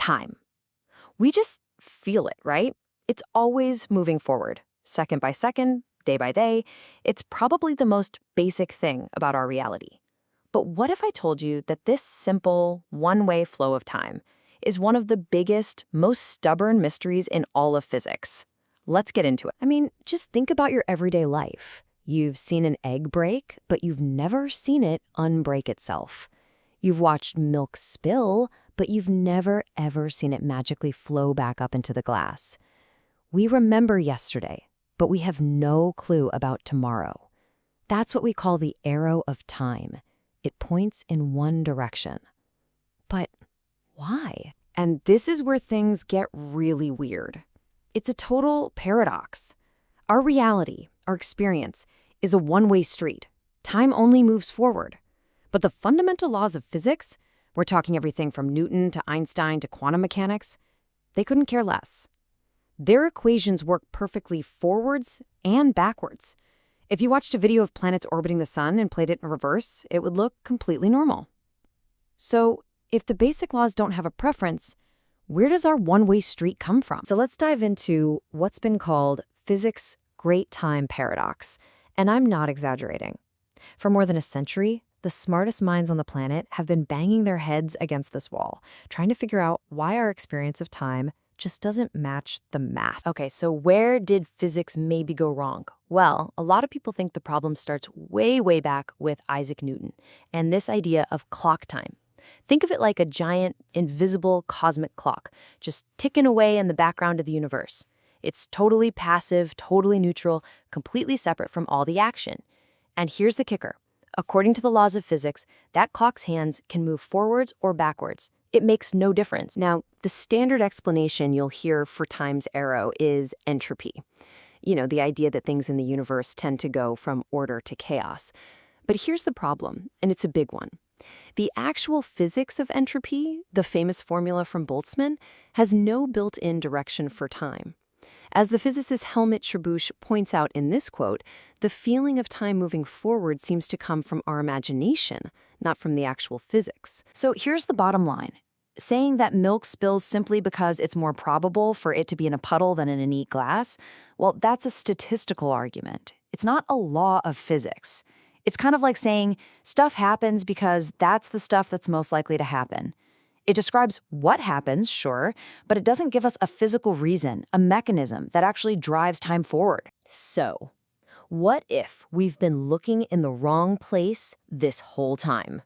Time. We just feel it, right? It's always moving forward, second by second, day by day. It's probably the most basic thing about our reality. But what if I told you that this simple, one-way flow of time is one of the biggest, most stubborn mysteries in all of physics? Let's get into it. I mean, just think about your everyday life. You've seen an egg break, but you've never seen it unbreak itself. You've watched milk spill, but you've never, ever seen it magically flow back up into the glass. We remember yesterday, but we have no clue about tomorrow. That's what we call the arrow of time. It points in one direction. But why? And this is where things get really weird. It's a total paradox. Our reality, our experience, is a one-way street. Time only moves forward. But the fundamental laws of physics, we're talking everything from Newton to Einstein to quantum mechanics, they couldn't care less. Their equations work perfectly forwards and backwards. If you watched a video of planets orbiting the sun and played it in reverse, it would look completely normal. So, if the basic laws don't have a preference, where does our one-way street come from? So let's dive into what's been called physics' great time paradox. And I'm not exaggerating. For more than a century, the smartest minds on the planet have been banging their heads against this wall, trying to figure out why our experience of time just doesn't match the math. Okay, so where did physics maybe go wrong? Well, a lot of people think the problem starts way, way back with Isaac Newton and this idea of clock time. Think of it like a giant, invisible cosmic clock, just ticking away in the background of the universe. It's totally passive, totally neutral, completely separate from all the action. And here's the kicker. According to the laws of physics, that clock's hands can move forwards or backwards. It makes no difference. Now, the standard explanation you'll hear for time's arrow is entropy. You know, the idea that things in the universe tend to go from order to chaos. But here's the problem, and it's a big one. The actual physics of entropy, the famous formula from Boltzmann, has no built-in direction for time. As the physicist Helmut Schaubusch points out in this quote, the feeling of time moving forward seems to come from our imagination, not from the actual physics. So here's the bottom line. Saying that milk spills simply because it's more probable for it to be in a puddle than in a neat glass, well, that's a statistical argument. It's not a law of physics. It's kind of like saying stuff happens because that's the stuff that's most likely to happen. It describes what happens, sure, but it doesn't give us a physical reason, a mechanism that actually drives time forward. So, what if we've been looking in the wrong place this whole time?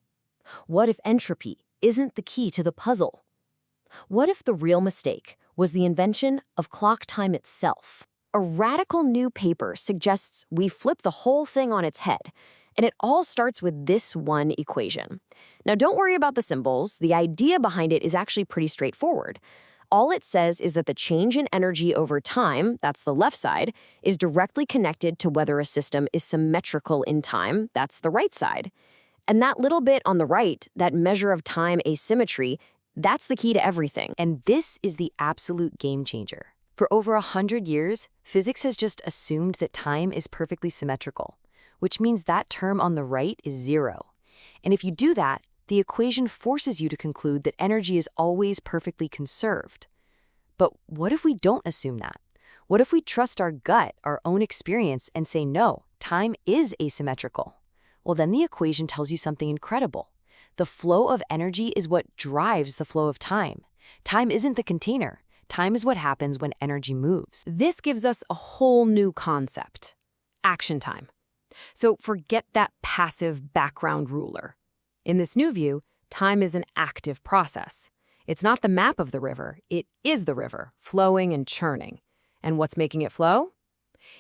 What if entropy isn't the key to the puzzle? What if the real mistake was the invention of clock time itself? A radical new paper suggests we flip the whole thing on its head. And it all starts with this one equation. Now, don't worry about the symbols. The idea behind it is actually pretty straightforward. All it says is that the change in energy over time, that's the left side, is directly connected to whether a system is symmetrical in time, that's the right side. And that little bit on the right, that measure of time asymmetry, that's the key to everything. And this is the absolute game changer. For over 100 years, physics has just assumed that time is perfectly symmetrical, which means that term on the right is zero. And if you do that, the equation forces you to conclude that energy is always perfectly conserved. But what if we don't assume that? What if we trust our gut, our own experience, and say, no, time is asymmetrical? Well, then the equation tells you something incredible. The flow of energy is what drives the flow of time. Time isn't the container. Time is what happens when energy moves. This gives us a whole new concept: action time. So forget that passive background ruler. In this new view, time is an active process. It's not the map of the river, it is the river, flowing and churning. And what's making it flow?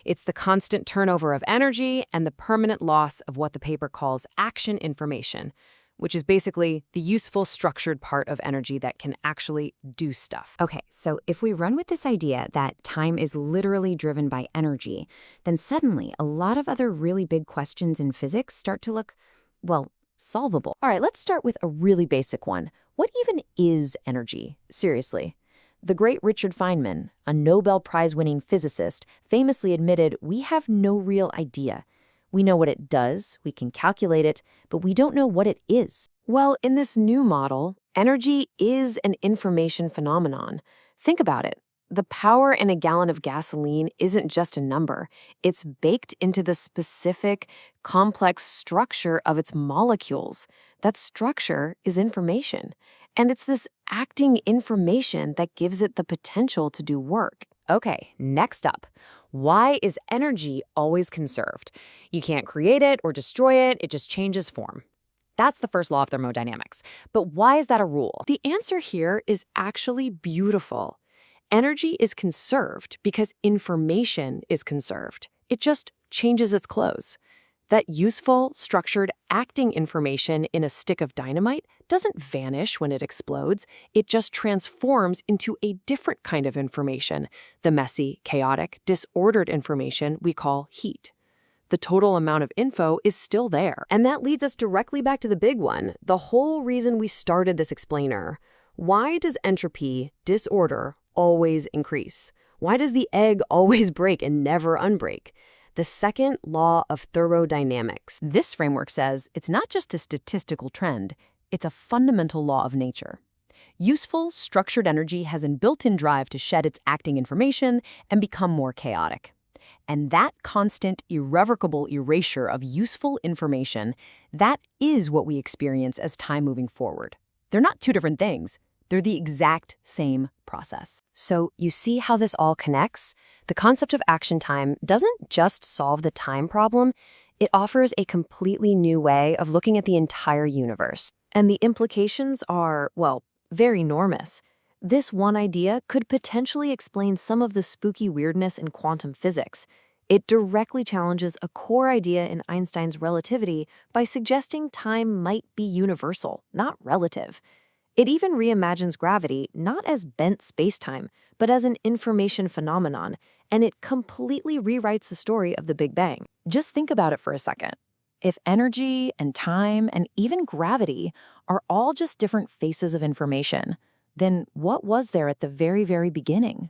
It's the constant turnover of energy and the permanent loss of what the paper calls action information, which is basically the useful structured part of energy that can actually do stuff. Okay, so if we run with this idea that time is literally driven by energy, then suddenly a lot of other really big questions in physics start to look, well, solvable. All right, let's start with a really basic one. What even is energy? Seriously. The great Richard Feynman, a Nobel Prize-winning physicist, famously admitted, "We have no real idea. We know what it does, we can calculate it, but we don't know what it is." Well, in this new model, Energy is an information phenomenon. Think about it. The power in a gallon of gasoline isn't just a number. It's baked into the specific, complex structure of its molecules. That structure is information. And it's this acting information that gives it the potential to do work. Okay, next up. Why is energy always conserved? You can't create it or destroy it, it just changes form. That's the first law of thermodynamics. But why is that a rule? The answer here is actually beautiful. Energy is conserved because information is conserved. It just changes its clothes. That useful, structured, acting information in a stick of dynamite doesn't vanish when it explodes. It just transforms into a different kind of information, the messy, chaotic, disordered information we call heat. The total amount of info is still there. And that leads us directly back to the big one, the whole reason we started this explainer. Why does entropy, disorder, always increase? Why does the egg always break and never unbreak? The second law of thermodynamics. This framework says it's not just a statistical trend, it's a fundamental law of nature. Useful, structured energy has an built-in drive to shed its acting information and become more chaotic. And that constant, irrevocable erasure of useful information, that is what we experience as time moving forward. They're not two different things. They're the exact same process. So you see how this all connects? The concept of action time doesn't just solve the time problem, it offers a completely new way of looking at the entire universe. And the implications are, well, very enormous. This one idea could potentially explain some of the spooky weirdness in quantum physics. It directly challenges a core idea in Einstein's relativity by suggesting time might be universal, not relative. It even reimagines gravity not as bent spacetime, but as an information phenomenon, and it completely rewrites the story of the Big Bang. Just think about it for a second. If energy and time and even gravity are all just different faces of information, then what was there at the very, very beginning?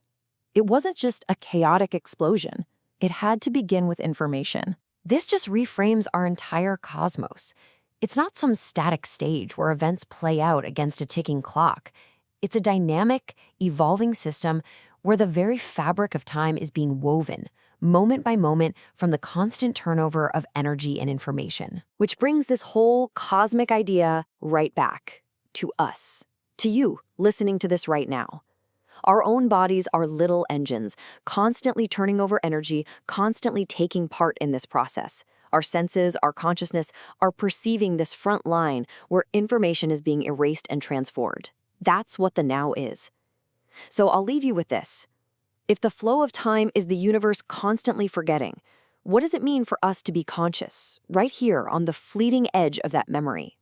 It wasn't just a chaotic explosion. It had to begin with information. This just reframes our entire cosmos. It's not some static stage where events play out against a ticking clock. It's a dynamic, evolving system where the very fabric of time is being woven, moment by moment, from the constant turnover of energy and information. Which brings this whole cosmic idea right back to us, to you, listening to this right now. Our own bodies are little engines, constantly turning over energy, constantly taking part in this process. Our senses, our consciousness, are perceiving this front line where information is being erased and transformed. That's what the now is. So I'll leave you with this. If the flow of time is the universe constantly forgetting, what does it mean for us to be conscious, right here on the fleeting edge of that memory?